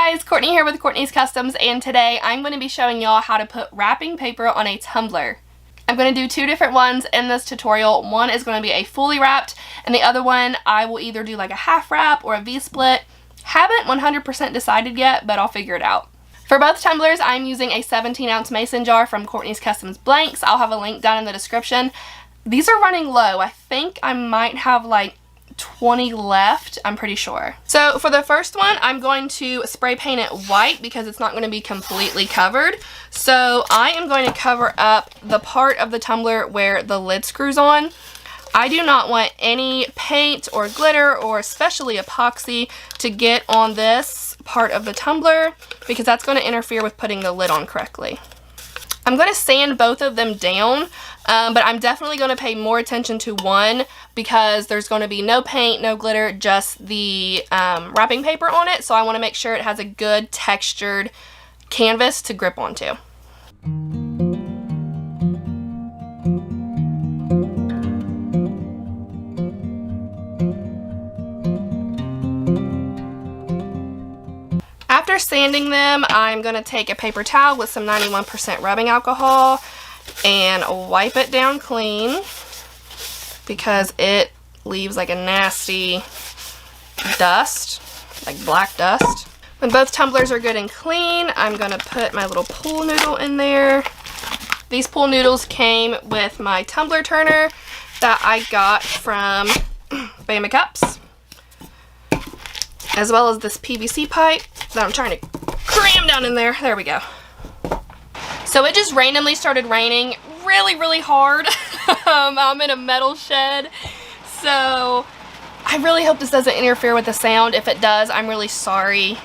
guys, Courtney here with Courtney's Customs, and today I'm going to be showing y'all how to put wrapping paper on a tumbler. I'm going to do two different ones in this tutorial. One is going to be a fully wrapped, and the other one I will either do like a half wrap or a V-split. Haven't 100% decided yet, but I'll figure it out. For both tumblers, I'm using a 17-ounce mason jar from Courtney's Customs Blanks. I'll have a link down in the description. These are running low. I think I might have like 20 left, I'm pretty sure. So for the first one, I'm going to spray paint it white because it's not going to be completely covered. So I am going to cover up the part of the tumbler where the lid screws on. I do not want any paint or glitter or especially epoxy to get on this part of the tumbler because that's going to interfere with putting the lid on correctly. I'm going to sand both of them down, but I'm definitely going to pay more attention to one because there's going to be no paint, no glitter, just the wrapping paper on it. So I want to make sure it has a good textured canvas to grip onto. After sanding them, I'm going to take a paper towel with some 91% rubbing alcohol and wipe it down clean because it leaves like a nasty dust, like black dust. When both tumblers are good and clean, I'm going to put my little pool noodle in there. These pool noodles came with my tumbler turner that I got from Bama Cups, as well as this PVC pipe that I'm trying to cram down in there. There we go. So it just randomly started raining really hard. I'm in a metal shed, so I really hope this doesn't interfere with the sound. If it does, I'm really sorry.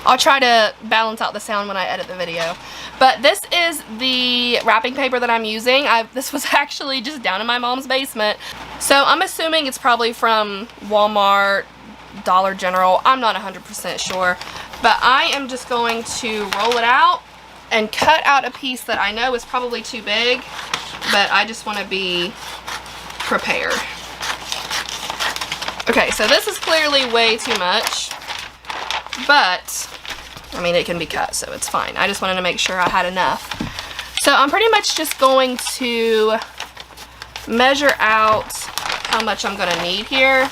I'll try to balance out the sound when I edit the video. But this is the wrapping paper that I'm using. This was actually just down in my mom's basement. So I'm assuming it's probably from Walmart, Dollar General. I'm not 100% sure. But I am just going to roll it out and cut out a piece that I know is probably too big, but I just want to be prepared. Okay, so this is clearly way too much, but I mean, it can be cut, so it's fine. I just wanted to make sure I had enough. So I'm pretty much just going to measure out how much I'm going to need here.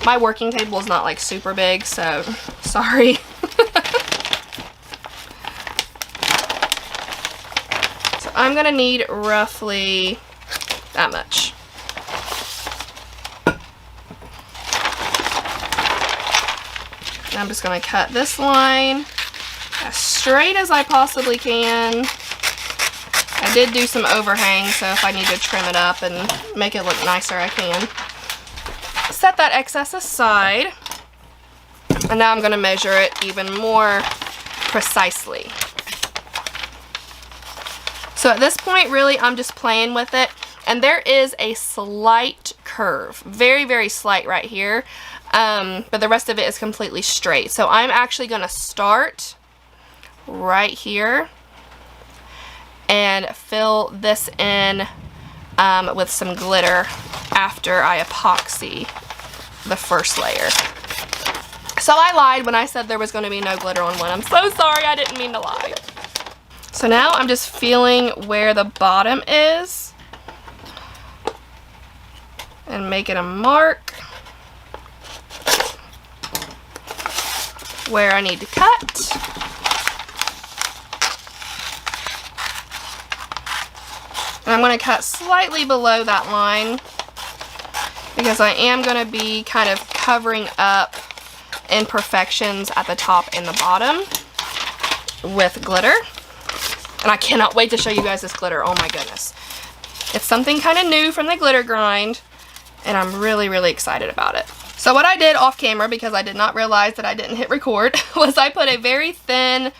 My working table is not like super big, so sorry. So I'm gonna need roughly that much. And I'm just gonna cut this line as straight as I possibly can. I did do some overhang, so if I need to trim it up and make it look nicer, I can. Set that excess aside, and now I'm going to measure it even more precisely. So at this point, really, I'm just playing with it, and there is a slight curve, very slight right here, but the rest of it is completely straight. So I'm actually going to start right here and fill this in with some glitter after I epoxy the first layer. So I lied when I said there was going to be no glitter on one. I'm so sorry, I didn't mean to lie. So now I'm just feeling where the bottom is and making a mark where I need to cut. And I'm going to cut slightly below that line because I am going to be kind of covering up imperfections at the top and the bottom with glitter. And I cannot wait to show you guys this glitter. Oh my goodness. It's something kind of new from the glitter grind, and I'm really excited about it. So what I did off camera, because I did not realize that I didn't hit record, was I put a very thin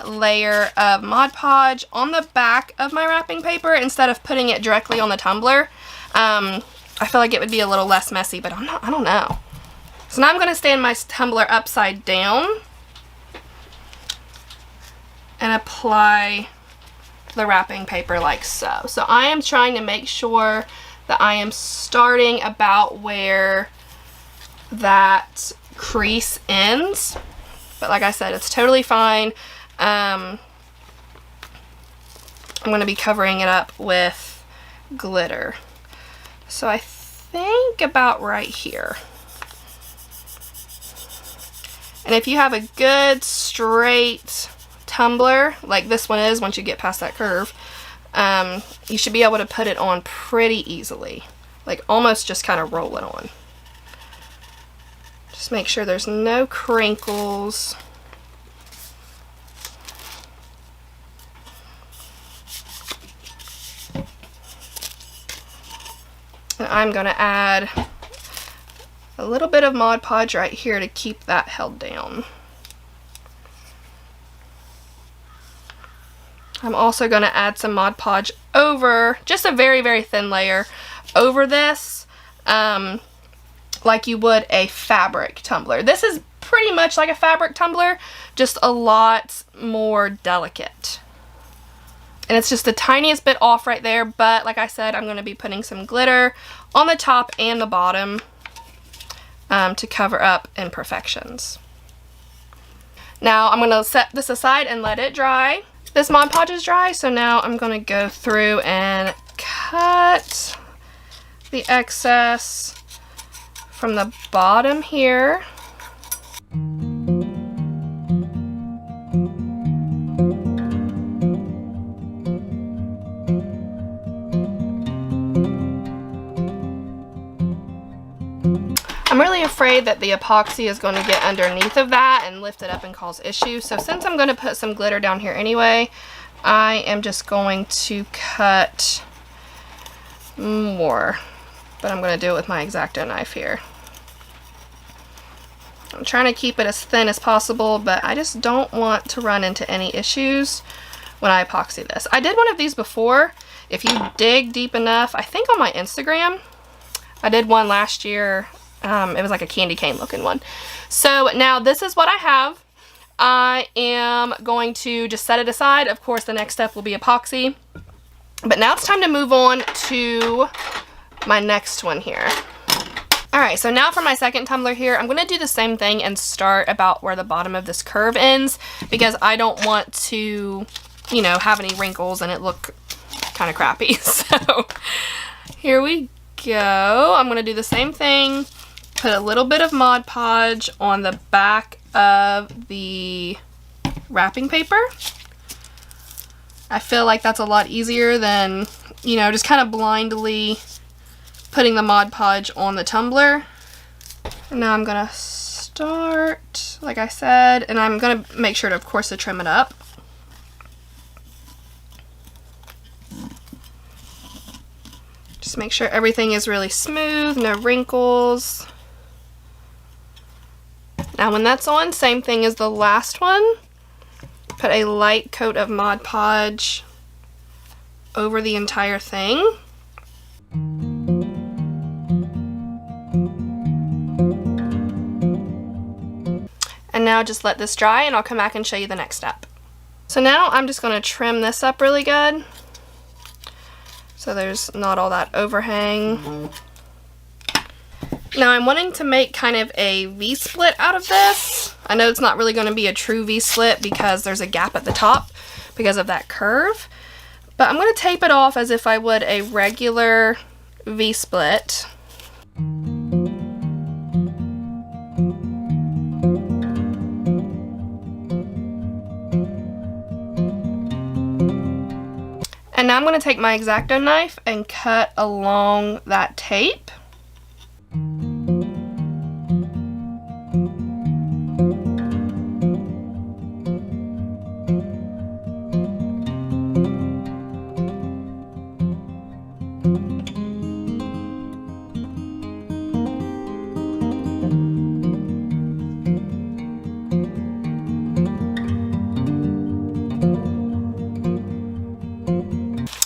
layer of Mod Podge on the back of my wrapping paper instead of putting it directly on the tumbler. I feel like it would be a little less messy, but I don't know. So now I'm going to stand my tumbler upside down and apply the wrapping paper like so. So I am trying to make sure that I am starting about where that crease ends. But like I said, it's totally fine. I'm going to be covering it up with glitter. So I think about right here. And if you have a good straight tumbler, like this one is once you get past that curve, you should be able to put it on pretty easily. Like almost just kind of roll it on. Just make sure there's no crinkles. And I'm going to add a little bit of Mod Podge right here to keep that held down. I'm also going to add some Mod Podge over, just a very, very thin layer over this, like you would a fabric tumbler. This is pretty much like a fabric tumbler, just a lot more delicate. And it's just the tiniest bit off right there, but like I said, I'm going to be putting some glitter on the top and the bottom to cover up imperfections. Now I'm going to set this aside and let it dry. This Mod Podge is dry, so now I'm going to go through and cut the excess from the bottom here. I'm really afraid that the epoxy is going to get underneath of that and lift it up and cause issues. So since I'm going to put some glitter down here anyway, I am just going to cut more. But I'm going to do it with my X-Acto knife here. I'm trying to keep it as thin as possible, but I just don't want to run into any issues when I epoxy this. I did one of these before. If you dig deep enough, I think on my Instagram, I did one last year. It was like a candy cane looking one. So now this is what I have. I am going to just set it aside. Of course, the next step will be epoxy. But now it's time to move on to my next one here. Alright, so now for my second tumbler here, I'm going to do the same thing and start about where the bottom of this curve ends, because I don't want to, you know, have any wrinkles and it look kind of crappy. So here we go. I'm going to do the same thing. Put a little bit of Mod Podge on the back of the wrapping paper. I feel like that's a lot easier than, you know, just kind of blindly putting the Mod Podge on the tumbler. And now I'm going to start, like I said, and I'm going to make sure to, of course, to trim it up. Just make sure everything is really smooth, no wrinkles. Now when that's on, same thing as the last one. Put a light coat of Mod Podge over the entire thing. And now just let this dry and I'll come back and show you the next step. So now I'm just going to trim this up really good, so there's not all that overhang. Now I'm wanting to make kind of a V-split out of this. I know it's not really going to be a true V-split because there's a gap at the top because of that curve. But I'm going to tape it off as if I would a regular V-split. And now I'm going to take my X-Acto knife and cut along that tape.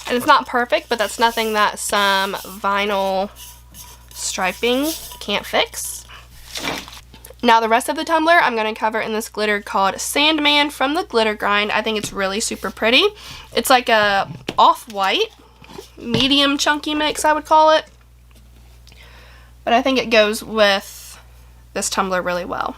And it's not perfect, but that's nothing that some vinyl striping can't fix. Now the rest of the tumbler I'm going to cover in this glitter called Sandman from the Glitter Grind. I think it's really super pretty. It's like a off-white, medium chunky mix, I would call it. But I think it goes with this tumbler really well.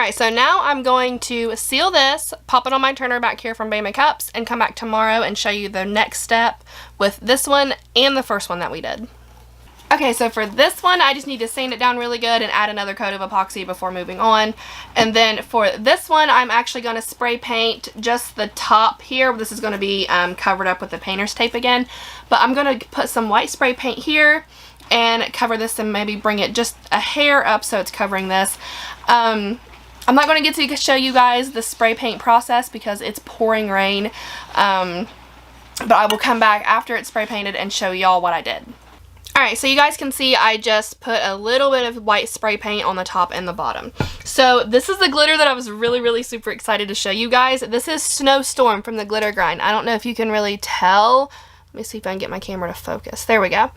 Alright, so now I'm going to seal this, pop it on my turner back here from Bama Cups, and come back tomorrow and show you the next step with this one and the first one that we did. Okay, so for this one, I just need to sand it down really good and add another coat of epoxy before moving on. And then for this one, I'm actually going to spray paint just the top here. This is going to be covered up with the painter's tape again. But I'm going to put some white spray paint here and cover this and maybe bring it just a hair up so it's covering this. I'm not going to get to show you guys the spray paint process because it's pouring rain. But I will come back after it's spray painted and show y'all what I did. Alright, so you guys can see I just put a little bit of white spray paint on the top and the bottom. So this is the glitter that I was really super excited to show you guys. This is Snowstorm from the Glitter Grind. I don't know if you can really tell. Let me see if I can get my camera to focus. There we go.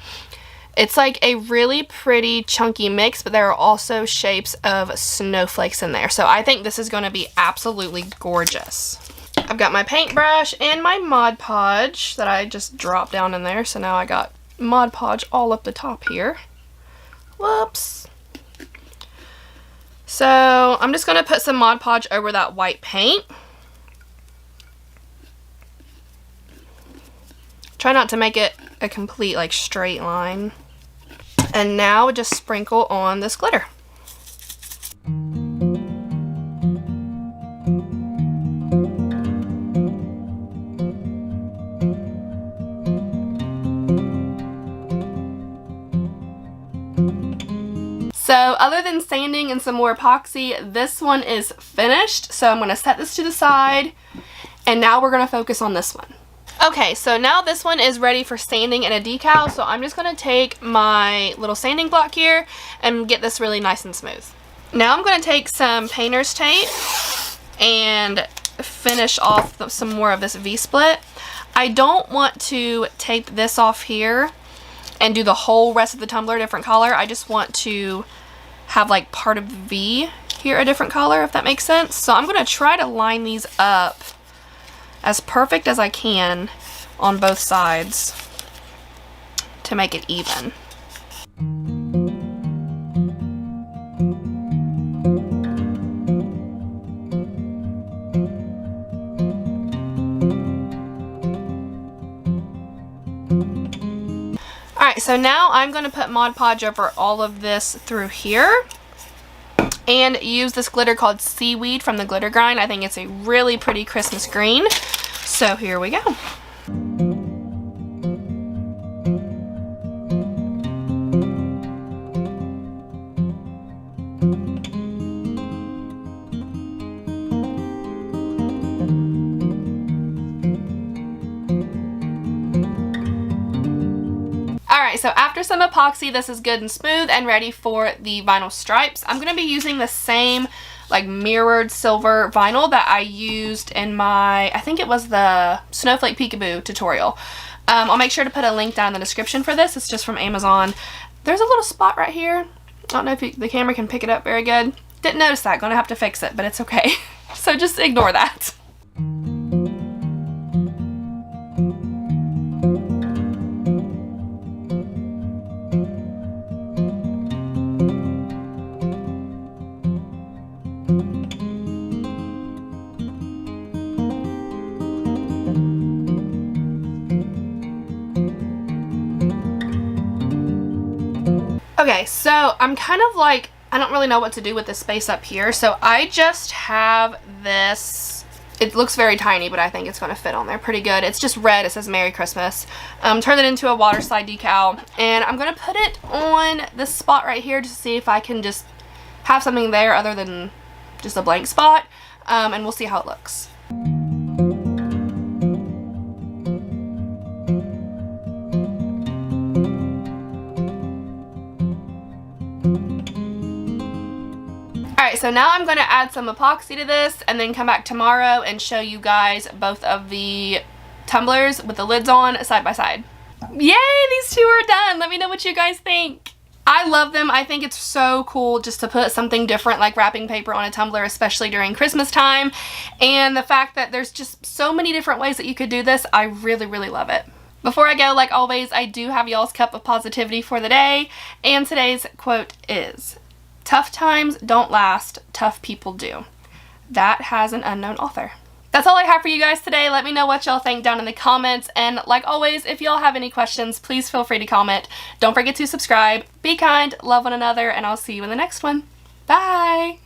It's like a really pretty chunky mix, but there are also shapes of snowflakes in there. So I think this is going to be absolutely gorgeous. I've got my paintbrush and my Mod Podge that I just dropped down in there. So now I got Mod Podge all up the top here. Whoops. So I'm just going to put some Mod Podge over that white paint. Try not to make it a complete like straight line. And now just sprinkle on this glitter. So other than sanding and some more epoxy, this one is finished. So I'm going to set this to the side and now we're going to focus on this one. Okay, so now this one is ready for sanding and a decal. So I'm just going to take my little sanding block here and get this really nice and smooth. Now I'm going to take some painter's tape and finish off some more of this V-split. I don't want to tape this off here and do the whole rest of the tumbler a different color. I just want to have like part of the V here a different color, if that makes sense. So I'm going to try to line these up as perfect as I can on both sides to make it even. Alright, so now I'm going to put Mod Podge over all of this through here and use this glitter called Seaweed from the Glitter Grind. I think it's a really pretty Christmas green. So here we go. Alright, so after some epoxy, this is good and smooth and ready for the vinyl stripes. I'm going to be using the same like mirrored silver vinyl that I used in my, I think it was the Snowflake Peekaboo tutorial. I'll make sure to put a link down in the description for this. It's just from Amazon. There's a little spot right here. I don't know if the camera can pick it up very good. Didn't notice that. Gonna have to fix it, but it's okay. So just ignore that. Okay, so I'm kind of like, I don't really know what to do with this space up here, so I just have this, it looks very tiny, but I think it's going to fit on there pretty good. It's just red, it says Merry Christmas. Turn it into a water slide decal, and I'm going to put it on this spot right here to see if I can just have something there other than just a blank spot, and we'll see how it looks. Alright, so now I'm going to add some epoxy to this and then come back tomorrow and show you guys both of the tumblers with the lids on side by side. Yay, these two are done. Let me know what you guys think. I love them. I think it's so cool just to put something different like wrapping paper on a tumbler, especially during Christmas time. And the fact that there's just so many different ways that you could do this, I really love it. Before I go, like always, I do have y'all's cup of positivity for the day. And today's quote is, Tough times don't last, tough people do. That has an unknown author. That's all I have for you guys today. Let me know what y'all think down in the comments. And like always, if y'all have any questions, please feel free to comment. Don't forget to subscribe. Be kind, love one another, and I'll see you in the next one. Bye!